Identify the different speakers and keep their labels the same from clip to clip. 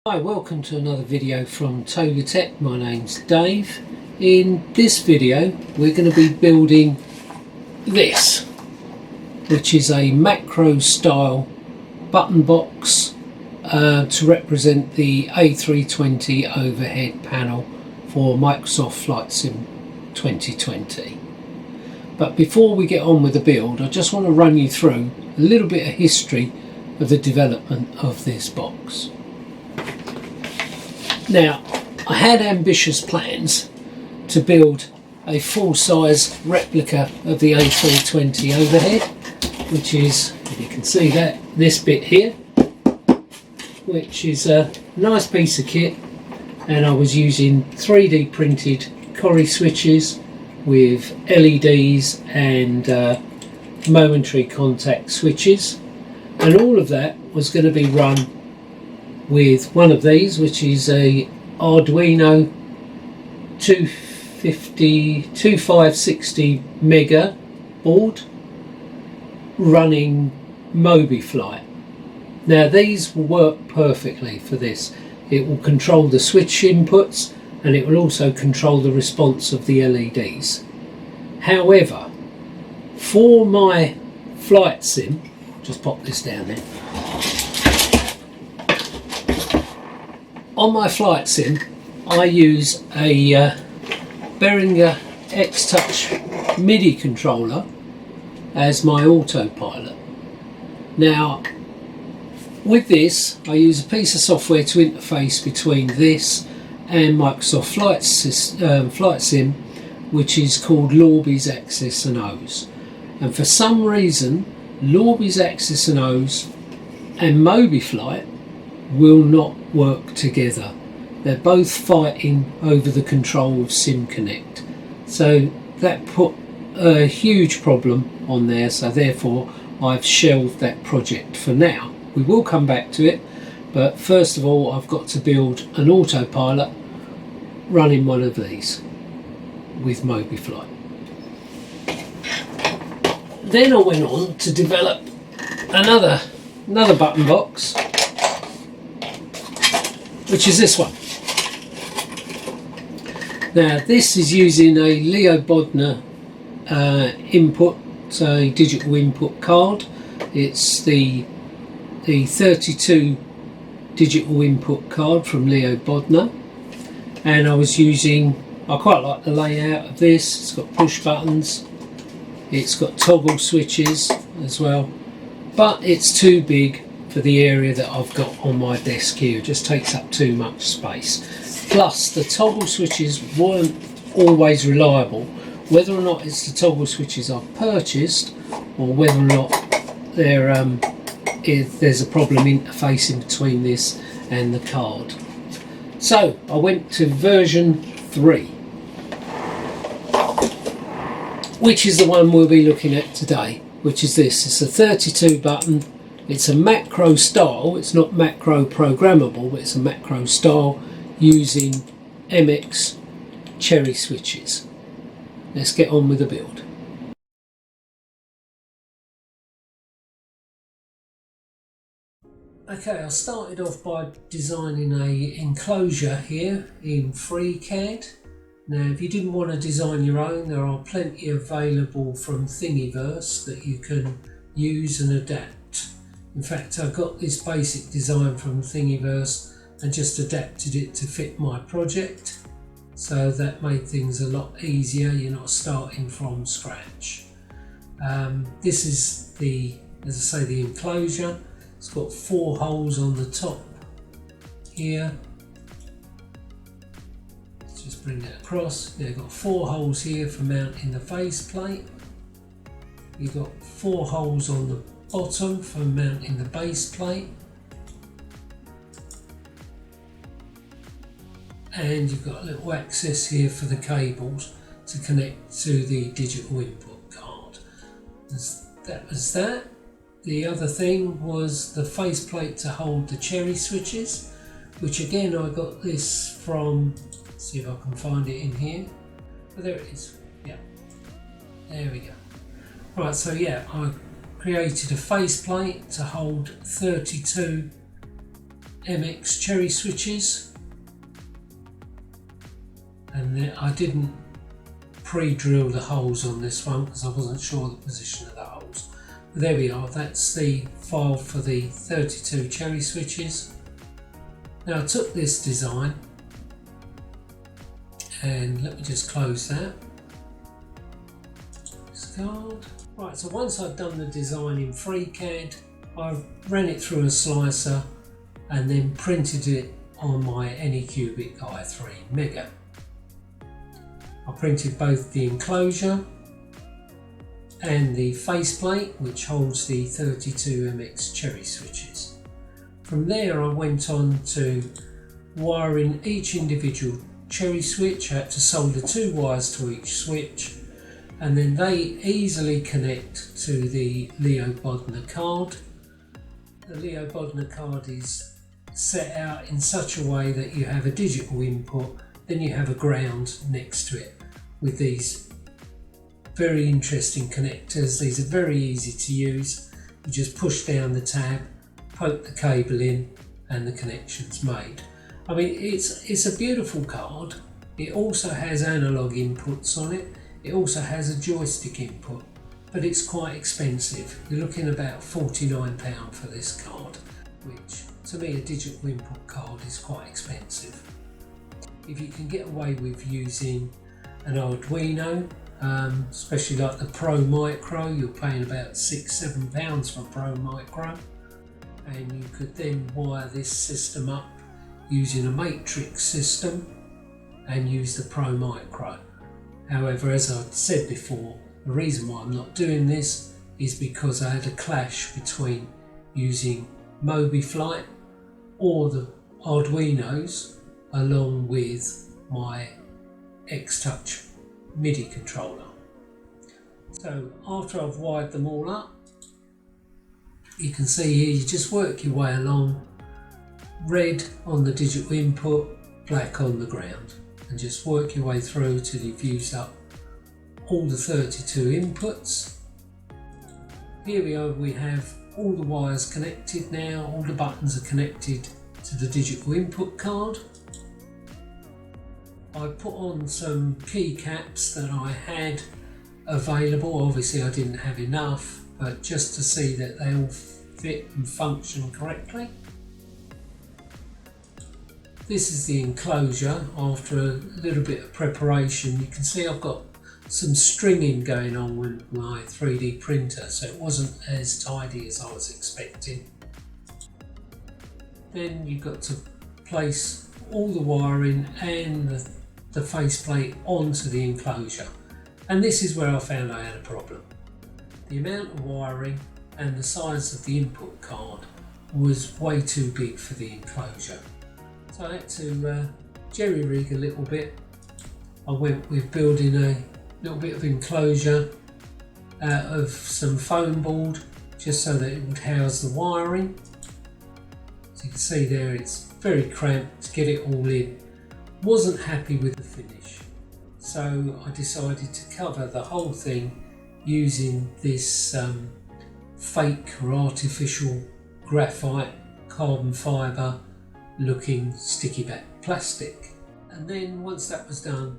Speaker 1: Hi, welcome to another video from TOGAtech. My name's Dave. In this video we're going to be building this, which is a macro style button box to represent the A320 Overhead Panel for Microsoft Flight Sim 2020. But before we get on with the build, I just want to run you through a little bit of history of the development of this box. Now, I had ambitious plans to build a full-size replica of the A320 Overhead, which is, if you can see that, this bit here, which is a nice piece of kit, and I was using 3D printed Korry switches with LEDs and momentary contact switches, and all of that was going to be run with one of these, which is a Arduino 2560 mega board running MobiFlight. Now these will work perfectly for this. It will control the switch inputs and it will also control the response of the LEDs. However, for my flight sim, just pop this down there. On my flight sim, I use a Behringer X-Touch MIDI controller as my autopilot. Now, with this, I use a piece of software to interface between this and Microsoft Flight Sim, which is called Leobodner's X's and O's. And for some reason, Leobodner's X's and O's and MobiFlight will not work together. They're both fighting over the control of SimConnect, so that put a huge problem on there, so therefore I've shelved that project for now. We will come back to it, but first of all I've got to build an autopilot running one of these with MobiFlight. Then I went on to develop another button box, which is this one. Now this is using a Leobodner input, a digital input card. It's the 32 digital input card from Leobodner, and I quite like the layout of this. It's got push buttons, it's got toggle switches as well, but it's too big for the area that I've got on my desk here. It just takes up too much space. Plus the toggle switches weren't always reliable, whether or not it's the toggle switches I've purchased or whether or not there's a problem interfacing between this and the card. So I went to version 3, which is the one we'll be looking at today, which is this. It's a 32 button. It's a macro style. It's not macro programmable, but it's a macro style using MX cherry switches. Let's get on with the build. Okay, I started off by designing an enclosure here in FreeCAD. Now if you didn't want to design your own, there are plenty available from Thingiverse that you can use and adapt. In fact, I got this basic design from Thingiverse and just adapted it to fit my project, so that made things a lot easier. You're not starting from scratch. This is the enclosure. It's got 4 holes on the top here. Let's just bring that across. You've got 4 holes here for mounting the faceplate. You've got 4 holes on the bottom for mounting the base plate, and you've got a little access here for the cables to connect to the digital input card. That was that. The other thing was the faceplate to hold the cherry switches, which again I got this from, let's see if I can find it in here. Oh, there it is. Yeah, there we go. Right, so yeah, I created a faceplate to hold 32 MX cherry switches, and I didn't pre-drill the holes on this one because I wasn't sure the position of the holes. But there we are, that's the file for the 32 cherry switches. Now I took this design, and let me just close that. Discard. Right, so once I've done the design in FreeCAD, I ran it through a slicer and then printed it on my Anycubic i3 Mega. I printed both the enclosure and the faceplate, which holds the 32 MX cherry switches. From there I went on to wiring each individual cherry switch. I had to solder 2 wires to each switch, and then they easily connect to the Leobodner card. The Leobodner card is set out in such a way that you have a digital input, then you have a ground next to it with these very interesting connectors. These are very easy to use. You just push down the tab, poke the cable in, and the connection's made. I mean, it's a beautiful card. It also has analog inputs on it. It also has a joystick input, but it's quite expensive. You're looking about £49 for this card, which to me, a digital input card is quite expensive. If you can get away with using an Arduino, especially like the Pro Micro, you're paying about £6–7 for a Pro Micro, and you could then wire this system up using a matrix system and use the Pro Micro. However, as I said before, the reason why I'm not doing this is because I had a clash between using MobiFlight or the Arduinos along with my X-Touch MIDI controller. So after I've wired them all up, you can see here you just work your way along, red on the digital input, black on the ground, and just work your way through till you've used up all the 32 inputs. Here we are, we have all the wires connected now, all the buttons are connected to the digital input card. I put on some keycaps that I had available. Obviously I didn't have enough, but just to see that they all fit and function correctly. This is the enclosure. After a little bit of preparation, you can see I've got some stringing going on with my 3D printer, so it wasn't as tidy as I was expecting. Then you've got to place all the wiring and the faceplate onto the enclosure, and this is where I found I had a problem. The amount of wiring and the size of the input card was way too big for the enclosure, so I had to jerry rig a little bit. I went with building a little bit of enclosure out of some foam board just so that it would house the wiring. As you can see there, it's very cramped to get it all in. Wasn't happy with the finish, so I decided to cover the whole thing using this fake or artificial graphite carbon fibre looking sticky back plastic. And then once that was done,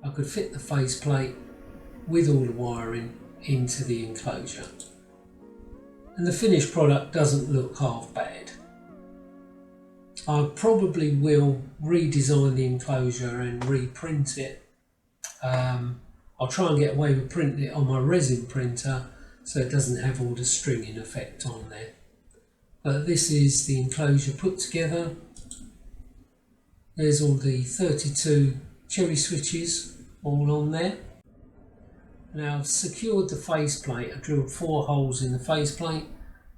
Speaker 1: I could fit the faceplate with all the wiring into the enclosure, and the finished product doesn't look half bad. I probably will redesign the enclosure and reprint it. I'll try and get away with printing it on my resin printer so it doesn't have all the stringing effect on there. But this is the enclosure put together. There's all the 32 cherry switches all on there. Now I've secured the faceplate. I drilled 4 holes in the faceplate,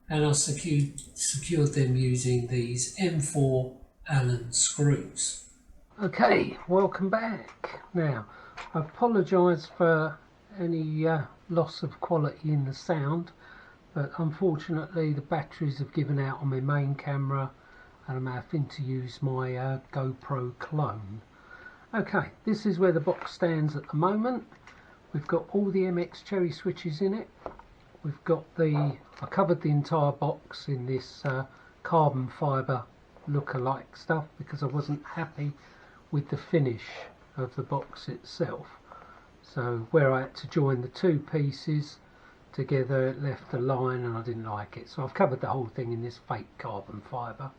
Speaker 1: and I secured them using these M4 Allen screws. Okay, welcome back. Now, I apologise for any loss of quality in the sound, but unfortunately the batteries have given out on my main camera and I'm having to use my GoPro clone. Okay, this is where the box stands at the moment. We've got all the MX cherry switches in it. We've got I covered the entire box in this carbon fibre look-alike stuff because I wasn't happy with the finish of the box itself. So where I had to join the two pieces together, it left a line and I didn't like it. So I've covered the whole thing in this fake carbon fibre.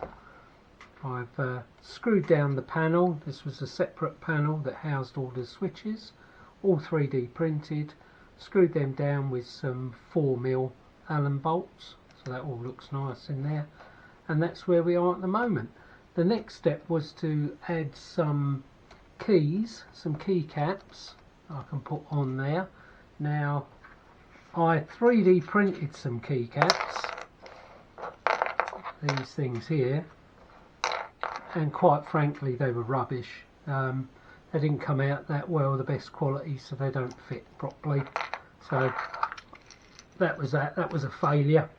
Speaker 1: I've screwed down the panel. This was a separate panel that housed all the switches, all 3D printed. Screwed them down with some 4mm Allen bolts, so that all looks nice in there. And that's where we are at the moment. The next step was to add some keys, some keycaps I can put on there. Now I 3D printed some keycaps, these things here, and quite frankly they were rubbish. They didn't come out that well, the best quality, so they don't fit properly. So that was a failure.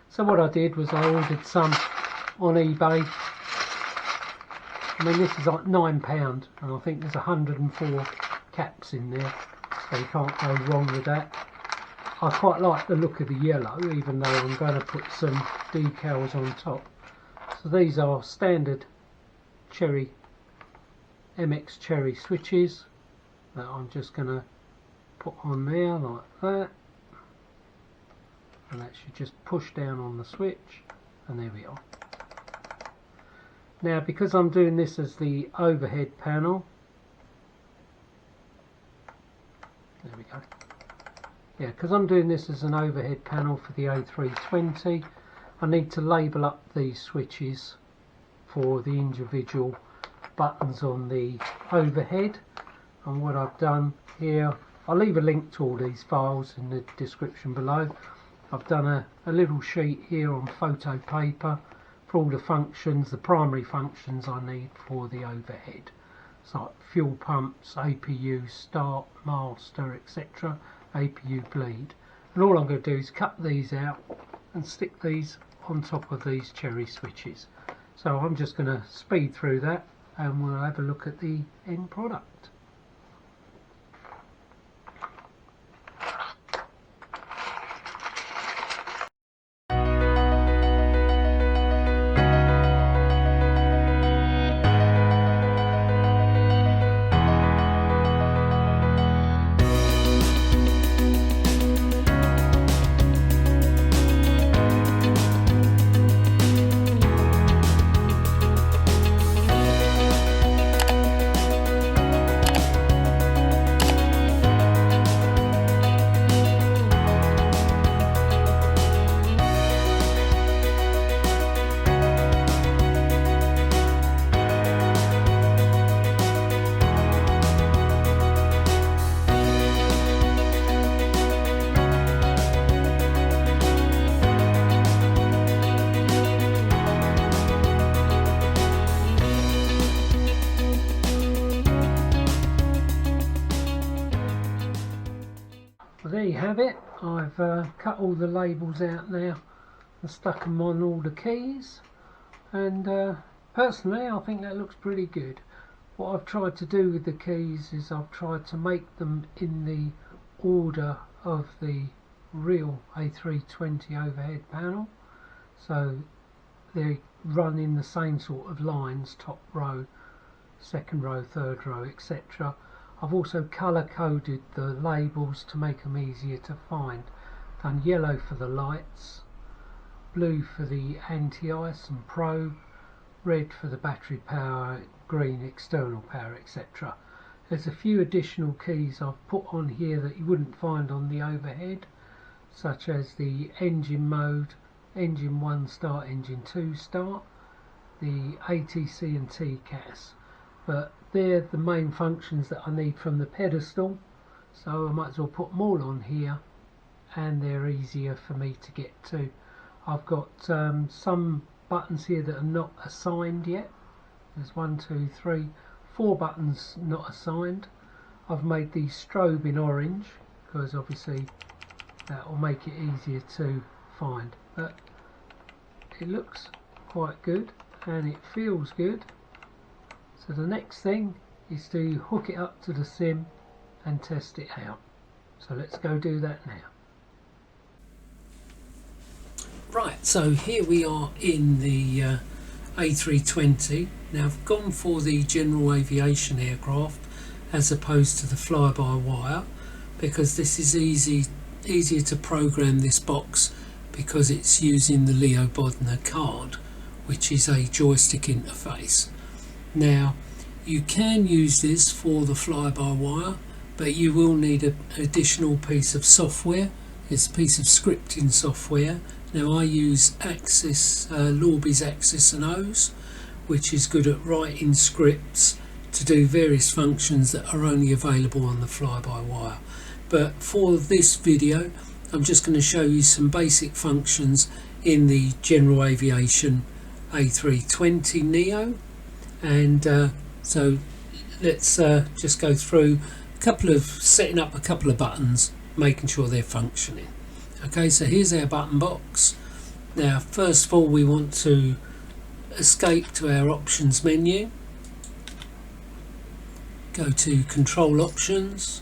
Speaker 1: So what I did was I ordered some on eBay. I mean, this is like £9 and I think there's 104 caps in there, so you can't go wrong with that. I quite like the look of the yellow, even though I'm going to put some decals on top. So these are standard cherry, MX cherry switches that I'm just going to put on there like that, and that should just push down on the switch, and there we are. Now because I'm doing this as the overhead panel, there we go. Yeah, because I'm doing this as an overhead panel for the A320, I need to label up these switches for the individual buttons on the overhead. And what I've done here, I'll leave a link to all these files in the description below. I've done a little sheet here on photo paper for all the functions, the primary functions I need for the overhead. So like fuel pumps, APU start, master, etc., APU bleed. And all I'm going to do is cut these out and stick these on top of these cherry switches. So I'm just going to speed through that and we'll have a look at the end product. There you have it. I've cut all the labels out now and stuck them on all the keys, and personally I think that looks pretty good. What I've tried to do with the keys is I've tried to make them in the order of the real A320 overhead panel, so they run in the same sort of lines, top row, second row, third row, etc. I've also colour coded the labels to make them easier to find. Done yellow for the lights, blue for the anti-ice and probe, red for the battery power, green external power, etc. There's a few additional keys I've put on here that you wouldn't find on the overhead, such as the engine mode, engine 1 start, engine 2 start, the ATC and TCAS. But they're the main functions that I need from the pedestal, so I might as well put them all on here and they're easier for me to get to. I've got some buttons here that are not assigned yet. There's 1, 2, 3, 4 buttons not assigned. I've made the strobe in orange because obviously that will make it easier to find, but it looks quite good and it feels good. So the next thing is to hook it up to the sim and test it out. So let's go do that now. Right, so here we are in the A320. Now I've gone for the general aviation aircraft as opposed to the fly-by-wire because this is easier to program this box because it's using the Leobodner card, which is a joystick interface. Now you can use this for the fly-by-wire, but you will need an additional piece of software. It's a piece of scripting software. Now I use Lorbe's Axis and O's, which is good at writing scripts to do various functions that are only available on the fly-by-wire. But for this video I'm just going to show you some basic functions in the general aviation A320 Neo, and so let's just go through setting up a couple of buttons, making sure they're functioning. Okay, so here's our button box. Now first of all we want to escape to our options menu, go to control options.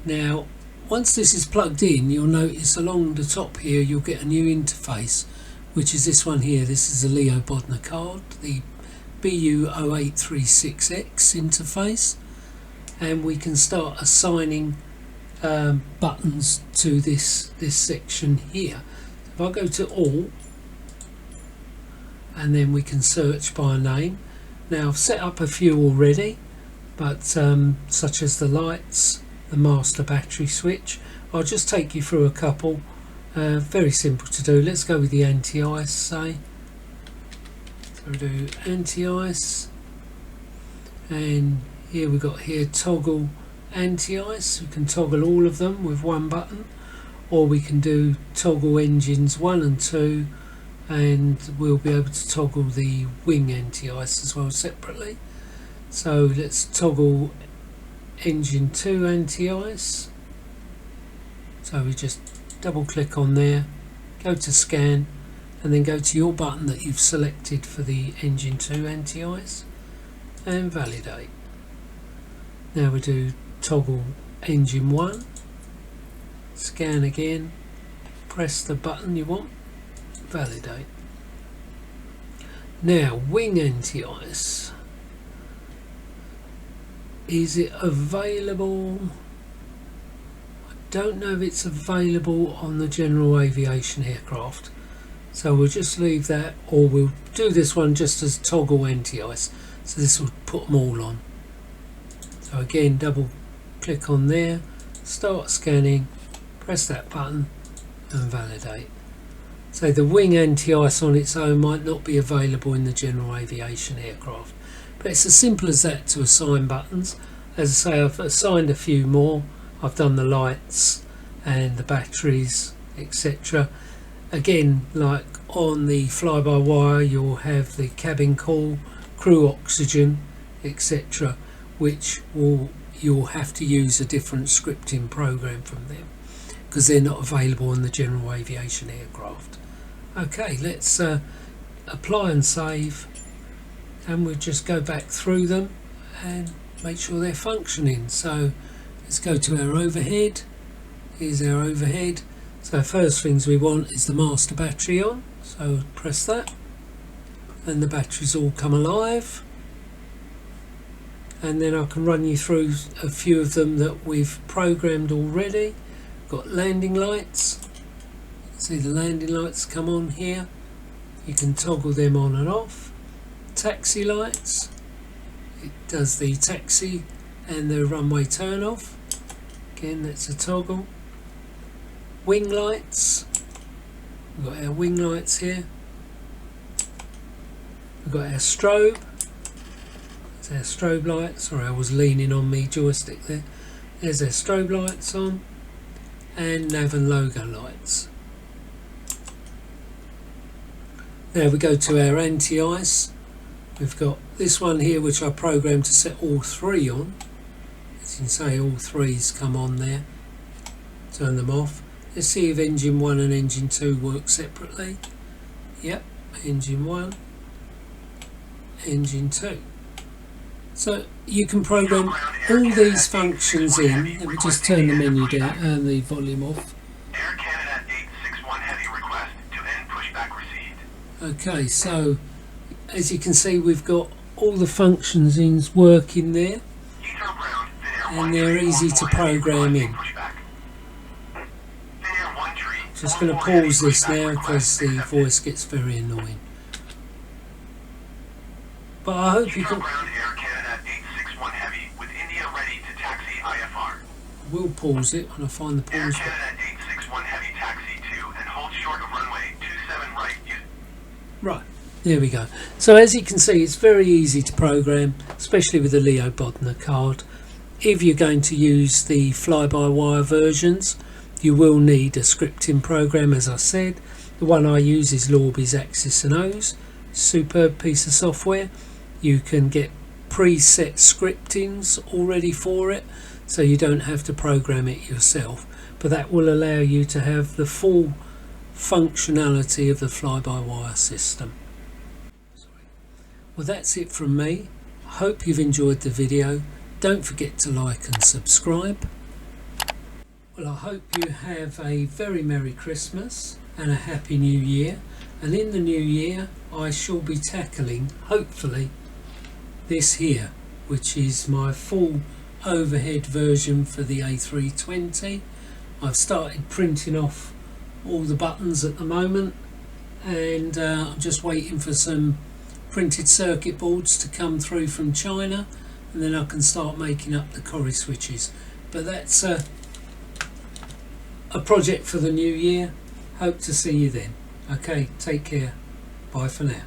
Speaker 1: Now once this is plugged in, you'll notice along the top here you'll get a new interface, which is this one here. This is a Leobodner card, the BU0836X interface, and we can start assigning buttons to this section here. If I go to all, and then we can search by name. Now I've set up a few already, but such as the lights, the master battery switch. I'll just take you through a couple. Very simple to do. Let's go with the anti-ice, say. So we do anti-ice, and here we've got here toggle anti-ice. We can toggle all of them with one button, or we can do toggle engines 1 and 2, and we'll be able to toggle the wing anti-ice as well separately. So let's toggle engine 2 anti-ice. So we just double click on there, go to scan, and then go to your button that you've selected for the engine 2 anti-ice and validate. Now we do toggle engine 1, scan again, press the button you want, validate. Now wing anti-ice, is it available? I don't know if it's available on the general aviation aircraft, so we'll just leave that, or we'll do this one just as toggle anti-ice, so this will put them all on. So again, double click on there, start scanning, press that button and validate. So the wing anti-ice on its own might not be available in the general aviation aircraft, but it's as simple as that to assign buttons. As I say, I've assigned a few more. I've done the lights and the batteries, etc. Again, like on the fly-by-wire, you'll have the cabin call, crew oxygen, etc., which you'll have to use a different scripting program from them because they're not available on the general aviation aircraft. Okay, let's apply and save, and we'll just go back through them and make sure they're functioning. So let's go to our overhead. Here's our overhead. So first things we want is the master battery on, so press that and the batteries all come alive, and then I can run you through a few of them that we've programmed already. Got landing lights. See the landing lights come on here, you can toggle them on and off. Taxi lights, it does the taxi and the runway turn off, again that's a toggle. Wing lights, we've got our wing lights here. We've got our strobe, that's our strobe lights. Sorry, I was leaning on me joystick there. There's our strobe lights on, and nav and logo lights. Now we go to our anti-ice. We've got this one here which I programmed to set all three on. As you can see, all threes come on there. Turn them off. Let's see if engine 1 and engine 2 work separately. Yep, engine 1, engine 2. So you can program all these functions in. Let me just turn the menu down and the volume off.
Speaker 2: Air Canada 861 heavy request to end pushback received.
Speaker 1: Okay, so as you can see, we've got all the functions working there, and they're easy to program in. Just going to pause this now because the voice gets very annoying. But I hope you can. We'll pause it when I find the pause button. Right, there we go. So as you can see, it's very easy to program, especially with the Leobodner card. If you're going to use the fly-by-wire versions, you will need a scripting program, as I said. The one I use is Lorby's Axis and O's. Superb piece of software. You can get preset scriptings already for it, so you don't have to program it yourself. But that will allow you to have the full functionality of the fly-by-wire system. Well, that's it from me. Hope you've enjoyed the video. Don't forget to like and subscribe. Well, I hope you have a very Merry Christmas and a Happy New Year. And in the new year, I shall be tackling, hopefully, this here, which is my full overhead version for the A320. I've started printing off all the buttons at the moment, and I'm just waiting for some printed circuit boards to come through from China, and then I can start making up the Korry switches. But that's a project for the new year. Hope to see you then. Okay, take care. Bye for now.